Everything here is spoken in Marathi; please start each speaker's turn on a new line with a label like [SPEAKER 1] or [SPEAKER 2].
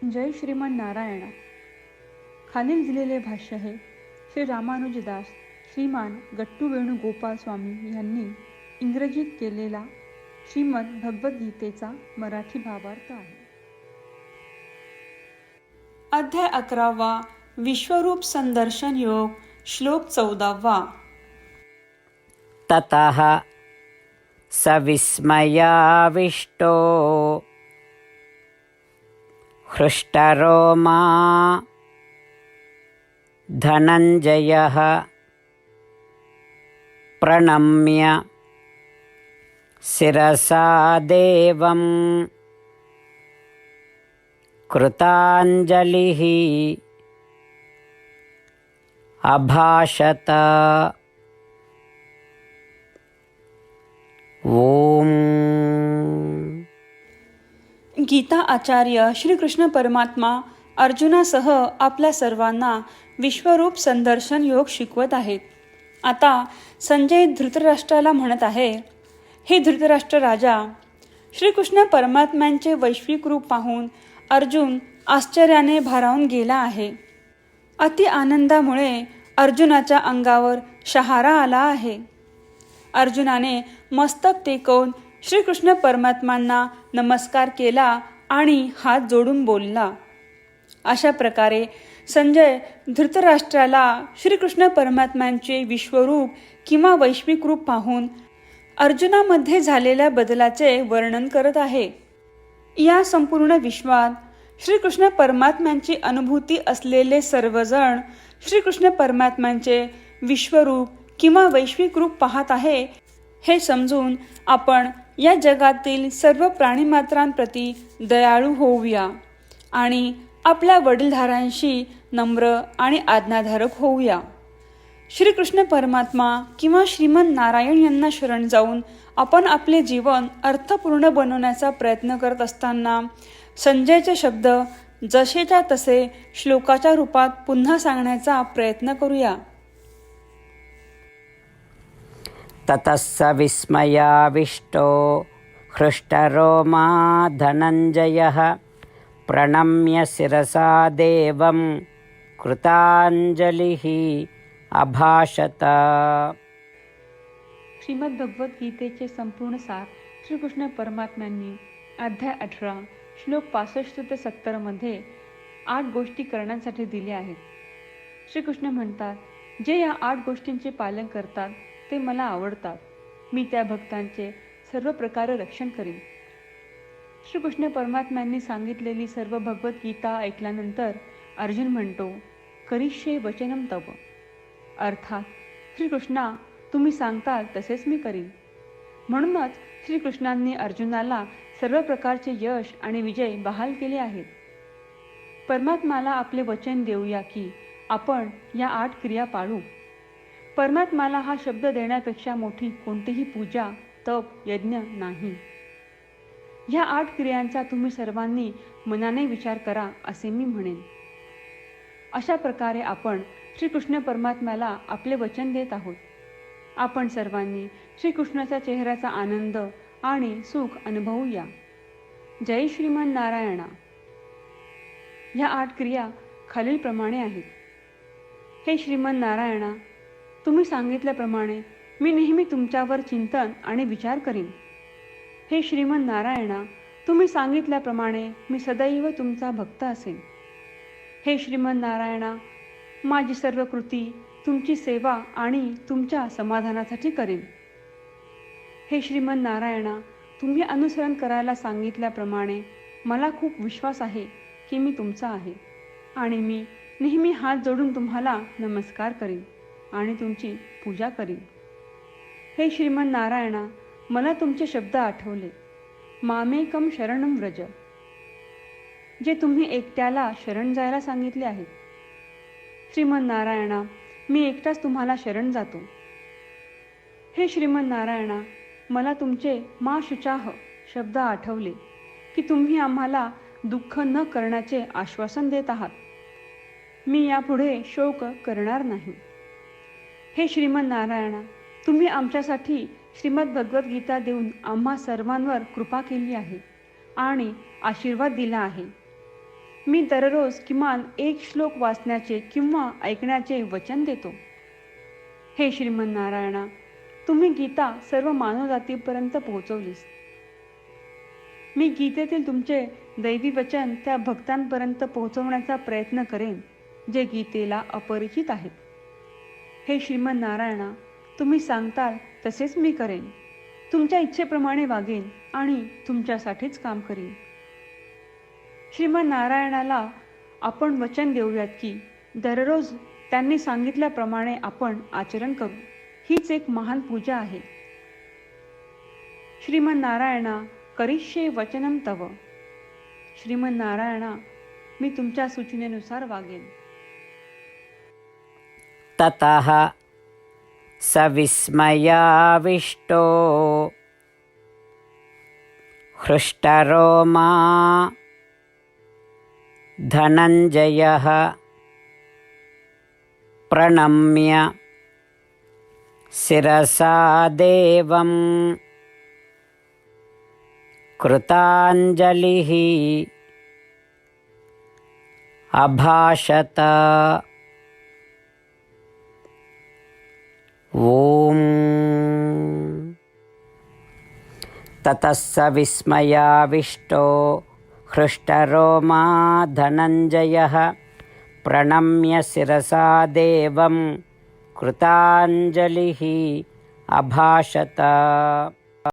[SPEAKER 1] जय श्रीमन नारायणा. खालील दिलेले भाष्य हे श्री रामानुजदास श्रीमान गट्टू वेणुगोपाल स्वामी यांनी इंग्रजीत केलेला श्रीमद भगवद्गीतेचा मराठी भावार्थ आहे. अध्याय 11 विश्वरूप संदर्शन योग, श्लोक 14.
[SPEAKER 2] ततः सविस्मयाविष्टो हृष्टरोमा धनञ्जयः प्रणम्य शिरसा देवं कृताञ्जलिः अभाषत. ओम.
[SPEAKER 1] गीता आचार्य श्रीकृष्ण परमात्मा अर्जुनासह आपल्या सर्वांना विश्वरूप संदर्शन योग शिकवत आहेत. आता संजय धृतराष्ट्राला म्हणत आहे, हे धृतराष्ट्र राजा, श्रीकृष्ण परमात्म्यांचे वैश्विक रूप पाहून अर्जुन आश्चर्याने भारावून गेला आहे. अति आनंदामुळे अर्जुनाच्या अंगावर शहारा आला आहे. अर्जुनाने मस्तक टेकवून श्रीकृष्ण परमात्म्यांना नमस्कार केला आणि हात जोडून बोलला. अशा प्रकारे संजय धृतराष्ट्राला श्रीकृष्ण परमात्म्यांचे विश्वरूप किंवा वैश्विक रूप पाहून अर्जुनामध्ये झालेल्या बदलाचे वर्णन करत आहे. या संपूर्ण विश्वात श्रीकृष्ण परमात्म्यांची अनुभूती असलेले सर्वजण श्रीकृष्ण परमात्म्यांचे विश्वरूप किंवा वैश्विक रूप पाहत आहे हे समजून आपण या जगातील सर्व प्राणीमात्रांप्रती दयाळू होऊया आणि आपल्या वडीलधाऱ्यांशी नम्र आणि आज्ञाधारक होऊया. श्रीकृष्ण परमात्मा किंवा श्रीमन नारायण यांना शरण जाऊन आपण आपले जीवन अर्थपूर्ण बनवण्याचा प्रयत्न करत असताना संजयचे शब्द जसेच्या तसे श्लोकाच्या रूपात पुन्हा सांगण्याचा प्रयत्न करूया.
[SPEAKER 2] ततः विस्मयाविष्टो हृष्टरोमा धनञ्जयः प्रणम्य शिरसा देवं कृताञ्जलिः अभाषत.
[SPEAKER 1] श्रीमद भगवद्गीतेचे संपूर्ण सार श्रीकृष्ण परमात्म्यांनी अध्याय 18 श्लोक 65 ते 70 मध्ये 8 गोष्टी करण्यासाठी दिल्या आहेत. श्रीकृष्ण म्हणतात, जे या 8 गोष्टींचे पालन करतात ते मला आवडतात. मी त्या भक्तांचे सर्व प्रकारे रक्षण करीन. श्रीकृष्ण परमात्म्यांनी सांगितलेली सर्व भगवद्गीता ऐकल्यानंतर अर्जुन म्हणतो, करिष्ये वचनम तव. अर्थात श्रीकृष्णा, तुम्ही सांगताल तसेच मी करीन. म्हणूनच श्रीकृष्णांनी अर्जुनाला सर्व प्रकारचे यश आणि विजय बहाल केले आहेत. परमात्म्याला आपले वचन देऊया की आपण या 8 क्रिया पाळू. परमात्म्याला हा शब्द देण्यापेक्षा मोठी कोणतीही पूजा, तप, यज्ञ नाही. ह्या 8 क्रियांचा तुम्ही सर्वांनी मनाने विचार करा असे मी म्हणेन. अशा प्रकारे आपण श्रीकृष्ण परमात्म्याला आपले वचन देत आहोत. आपण सर्वांनी श्रीकृष्णाच्या चेहऱ्याचा आनंद आणि सुख अनुभवूया. जय श्रीमन नारायणा. ह्या 8 क्रिया खालीलप्रमाणे आहेत. हे श्रीमन नारायणा, तुम्ही सांगितल्याप्रमाणे मी नेहमी तुमच्यावर चिंतन आणि विचार करीन. हे श्रीमन नारायणा, तुम्ही सांगितल्याप्रमाणे मी सदैव तुमचा भक्त असेन. हे श्रीमन नारायणा, माझी सर्व कृती तुमची सेवा आणि तुमच्या समाधानासाठी करेन. हे श्रीमन नारायणा, तुम्ही अनुसरण करायला सांगितल्याप्रमाणे मला खूप विश्वास आहे की मी तुमचा आहे आणि मी नेहमी हात जोडून तुम्हाला नमस्कार करीन आणि तुमची पूजा करीन. हे श्रीमन नारायणा, मला तुमचे शब्द आठवले. मामेकम शरणम व्रज, जे तुम्ही एकट्याला शरण जायला सांगितले आहेत. श्रीमन नारायणा, मी एकटाच तुम्हाला शरण जातो. हे श्रीमन नारायणा, मला तुमचे मा शुचाह शब्द आठवले की तुम्ही आम्हाला दुःख न करण्याचे आश्वासन देत आहात. मी यापुढे शोक करणार नाही. हे श्रीमन नारायणा, तुम्ही आमच्यासाठी श्रीमद भगवद्गीता देऊन आम्हा सर्वांवर कृपा केली आहे आणि आशीर्वाद दिला आहे. मी दररोज किमान एक श्लोक वाचण्याचे किंवा ऐकण्याचे वचन देतो. हे श्रीमन्नारायणा, तुम्ही गीता सर्व मानवजातीपर्यंत पोहोचवलीस. मी गीतेतील तुमचे दैवी वचन त्या भक्तांपर्यंत पोहोचवण्याचा प्रयत्न करेन जे गीतेला अपरिचित आहेत. हे श्रीमन्नारायणा, तुम्ही सांगताल तसेच मी करेन. तुमच्या इच्छेप्रमाणे वागेन आणि तुमच्यासाठीच काम करीन. श्रीमन्नारायणाला आपण वचन देऊयात की दररोज त्यांनी सांगितल्याप्रमाणे आपण आचरण करू. हीच एक महान पूजा आहे. श्रीमन्नारायणा, करिष्ये वचनम तव. श्रीमन्नारायणा, मी तुमच्या सूचनेनुसार वागेन.
[SPEAKER 2] ततः स विस्मयाविष्टो हृष्टरोमा धनञ्जयः प्रणम्य शिरसा देवं कृताञ्जलिः अभाषत. ॐ ततः स विस्मयाविष्टो हृष्टरोमा धनञ्जयः प्रणम्य शिरसा देवं कृताञ्जलिः अभाषत.